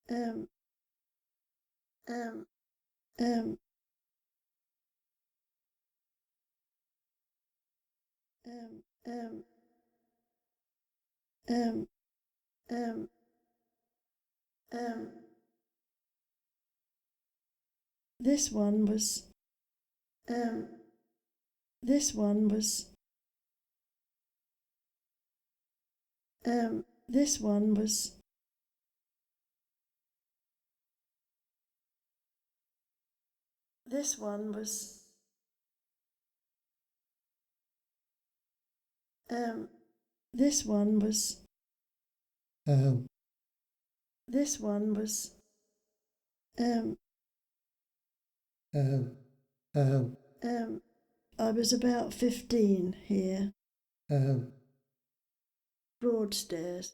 um, um, um, um, um, um, um, um. This one was, um, this one was, this one was, this one was, um, this one was, um, this one was, um, um, um, I was about 15 here, um, Broadstairs,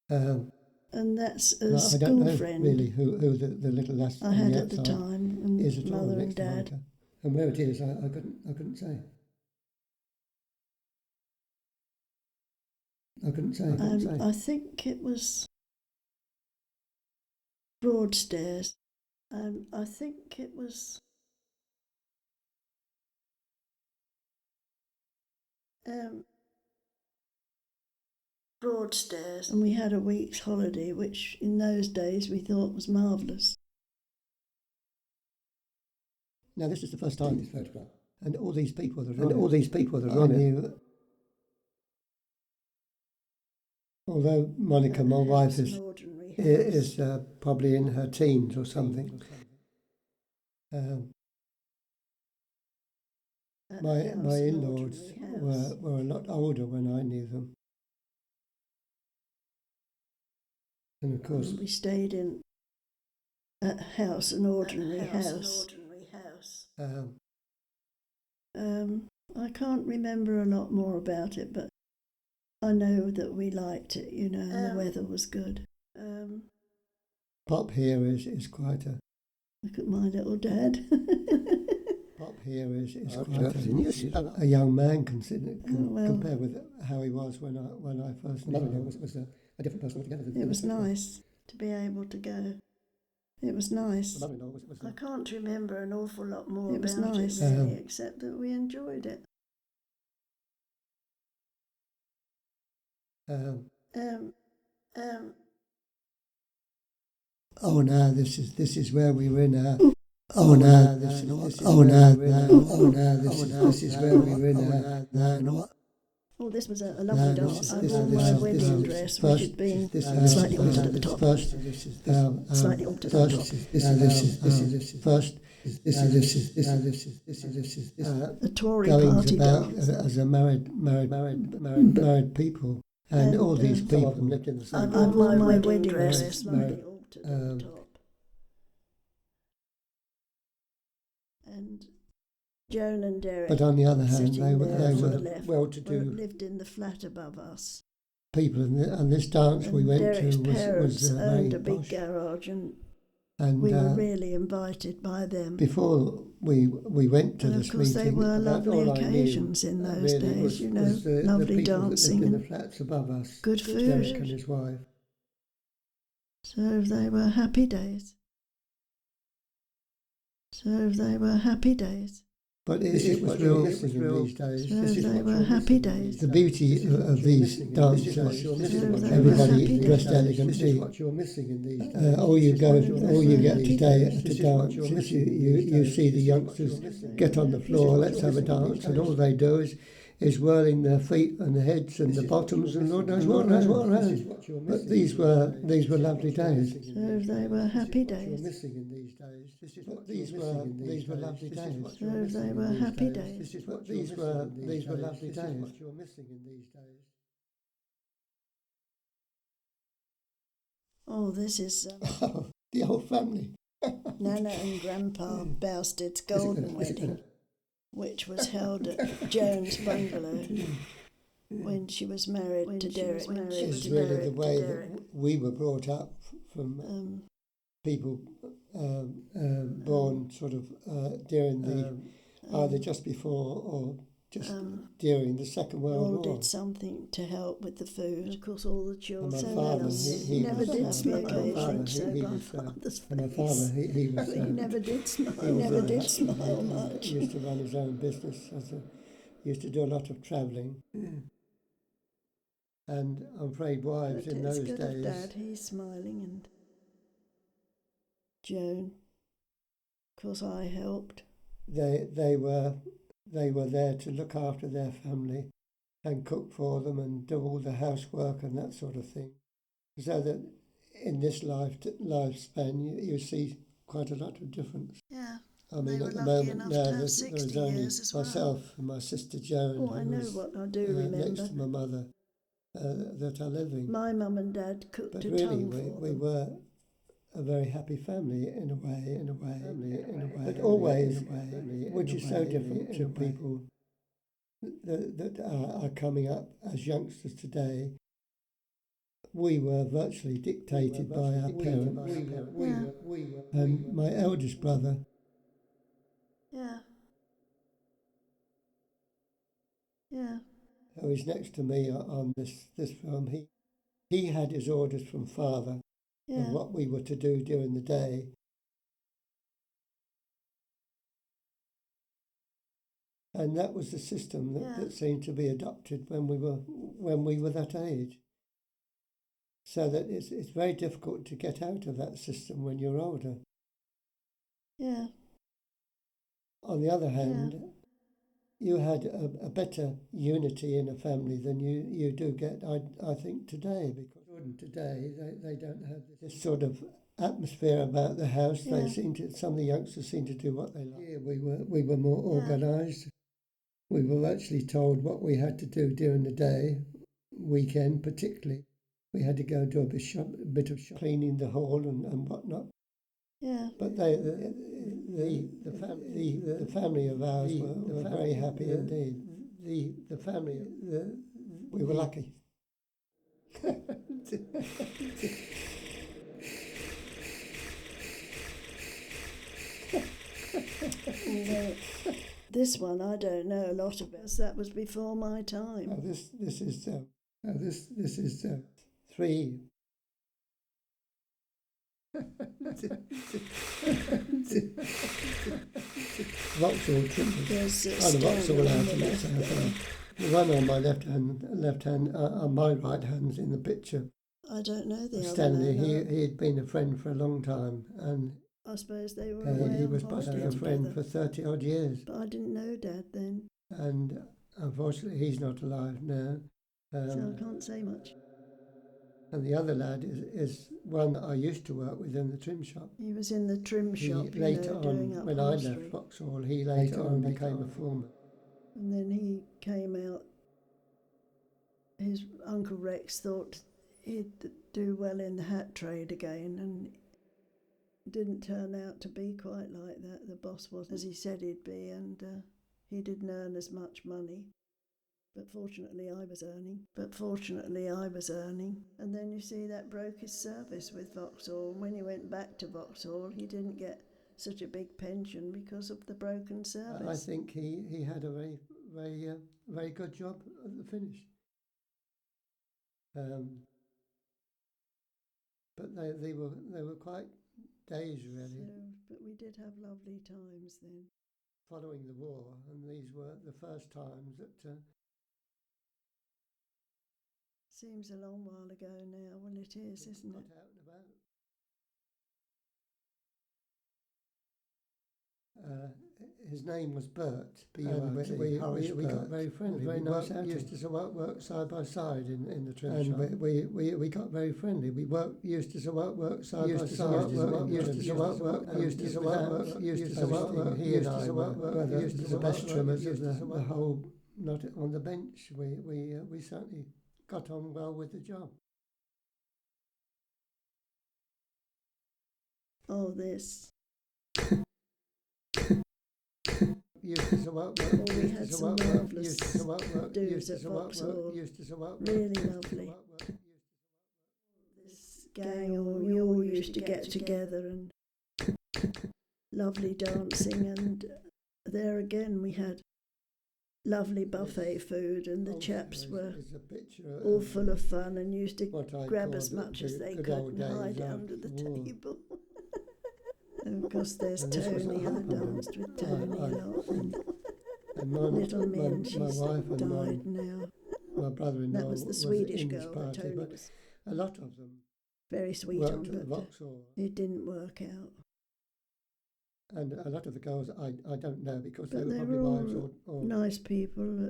um, and that's a I don't school know friend really who the little lass I on had the at the outside time, and is at all mother and next to dad. Monica. And where it is, I couldn't say. I couldn't say. I think it was Broadstairs. I think it was Broadstairs, and we had a week's holiday, which in those days we thought was marvellous. Now this is the first time this photograph, and all these people that are on it. Although Monica, my wife, is probably in her teens or something. My in-laws were a lot older when I knew them, and of course we stayed in a house, an ordinary house. I can't remember a lot more about it, but I know that we liked it, you know, and the weather was good. Pop here is quite a... Look at my little dad. Pop here is quite a young man compared with how he was when I first knew him. Was a different person altogether. It was nice to be able to go. It was nice. I can't remember an awful lot more about it really, except that we enjoyed it. Oh no, this is where we were now. Oh no, this is where we were now. Oh, this was a lovely dance. I wore my wedding dress, which had been slightly altered at the top. Slightly altered at the top. A Tory party dance. As a married people, and all these people lived in the same. I wore my wedding dress, slightly altered at the top. And Joan and Derek, but on the other hand, they were well-to-do, lived in the flat above us. People, and this dance we went Derek's to parents owned a big posh. garage, and we were really invited by them. Before we went to and this of course meeting, they were lovely occasions in those days, you know, lovely dancing in the flats above us, good food. Derek and his wife. So they were happy days. But it was real these days. They were happy days. The beauty of these dances, everybody dressed elegantly. All you get today at a dance is you see the youngsters get on the floor, let's have a dance, and all they do is whirling their feet and the heads and the bottoms and Lord knows what around. But these were lovely days. So they were happy days. These were lovely days. So they were happy days. These were lovely days. Oh, this is the whole family. Nana and Grandpa Bousted's golden wedding, which was held at Joan's bungalow when she was married to Derek. It's really the way that we were brought up from people born sort of during the either just before or just during the Second World all War. did something to help with the food. And of course, all the children. And my father, he never was, did smoke. my father, he my was, father's and my face. father, he was. He never did smile. He Never did smile He much. used to run his own business. Used to do a lot of travelling. And I'm afraid wives But in it's those good days. of Dad. He's smiling, and Joan. Of course, I helped. They were there to look after their family and cook for them and do all the housework and that sort of thing. So that in this lifespan, you see quite a lot of difference. Yeah. I mean, at the moment now, there's only myself and my sister Joan. Oh, I know what I do remember. Next to my mother, that are living. My mum and Dad cooked but a really, ton for we them. were a very happy family in a way, but always, which is so different to people that are coming up as youngsters today. We were virtually dictated by our parents. And my eldest brother. Yeah. Yeah. Who is next to me on this film, he had his orders from father of what we were to do during the day. And that was the system that seemed to be adopted when we were that age. So that it's very difficult to get out of that system when you're older. Yeah. On the other hand, you had a better unity in a family than you do get, I think, today. Because today they don't have this sort of atmosphere about the house. Yeah. Some of the youngsters seem to do what they like. Here we were more organised. We were actually told what we had to do during the day, weekend particularly. We had to go and do a bit of cleaning the hall and whatnot. Yeah. But the family of ours were very happy indeed. The family, we were lucky. This one I don't know a lot about. That was before my time. Oh, this is 3. Vauxhall trimmers. The Vauxhall outfits. The one on my left hand, on my right hand's in the picture. I don't know the Stanley. other man. He had been a friend for a long time, and I suppose they were away he on was holiday possibly a friend for 30 odd years. But I didn't know Dad then. And unfortunately, he's not alive now. So I can't say much. And the other lad is one that I used to work with in the trim shop. He was in the trim shop, later doing on, upholstery. when I left Vauxhall, he later on became a foreman. And then he came out. His Uncle Rex thought he'd do well in the hat trade again, and it didn't turn out to be quite like that. The boss was as he said he'd be, and he didn't earn as much money. But fortunately I was earning. And then you see that broke his service with Vauxhall. When he went back to Vauxhall, he didn't get such a big pension because of the broken service. I think he had a very, very, very good job at the finish. But they were quite days, really. But we did have lovely times then. Following the war, and these were the first times that... Seems a long while ago now. Well, it is, isn't it? Out and about. His name was Bert. And we got very friendly. Very nice. Used to work side by side in the trim shop. And we got very friendly. We used to work side by side. Used to work. He and I were the best trimmers of the whole. Not on the bench. We certainly got on well with the job. Oh, this. Used to work. We had some marvellous dudes at Vauxhall. Really lovely. This gang, we all used to get together and lovely dancing, and there again we had lovely buffet food, and the Also, chaps were there's a picture all of full of fun and used to what I grab call as much as the they good could old and days hide it after under the war. table. And of course, there's And this was at Tony. I Humperdinck. danced with Tony a lot. And Little Min, my she's wife and died now. my brother-in-law That was the Swedish in this girl that party, Tony but was a lot of them very sweet worked on, at the but Vauxhall. it didn't work out. And a lot of the girls I don't know because But they they were probably were wives all or nice people.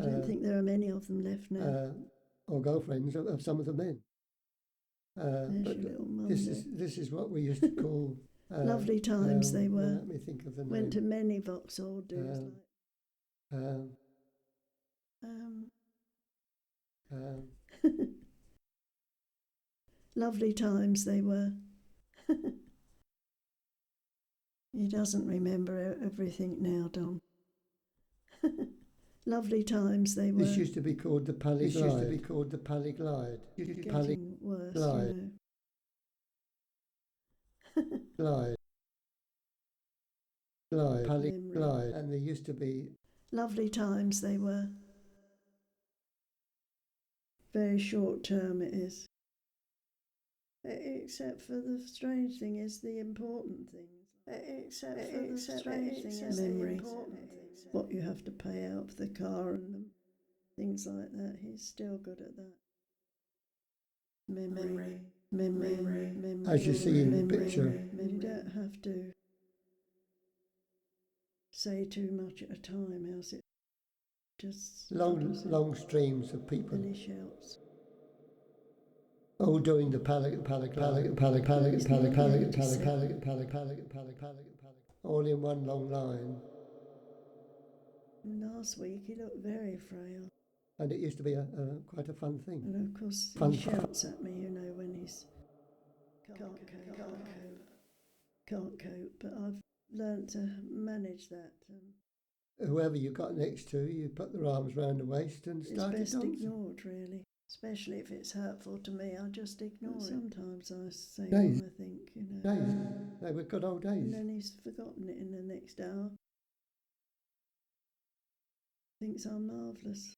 I don't think there are many of them left now. or girlfriends of some of the men. There's But your little mum this there. is what we used to call Lovely times they were. Let me think of the Went to name. many Vauxhall do's. Lovely times they were. He doesn't remember everything now, Don. Lovely times they were. This used to be called the Pally Glide. Used to be called the Pally Glide. Getting worse, Glide. you know. Glide. Glide. Pally Glide. And there used to be... Lovely times they were. Very short term it is. Except for the strange thing is the important things. Except for the strange thing is memory. What you have to pay out for the car and things like that. He's still good at that. Memory. As you see in the picture. You don't have to say too much at a time, else it just long streams of people. Then he shouts. All doing the pallet, all in one long line. Last week he looked very frail. And it used to be quite a fun thing. And of course he shouts at me, you know, when he's can't cope. But I've learnt to manage that. Whoever you got next to, you put their arms round the waist and started dancing. It's best ignored, really. Especially if it's hurtful to me, I just ignore it. Sometimes I say days. what I think, you know. Days. They were good old days. And then he's forgotten it in the next hour. Thinks I'm marvellous.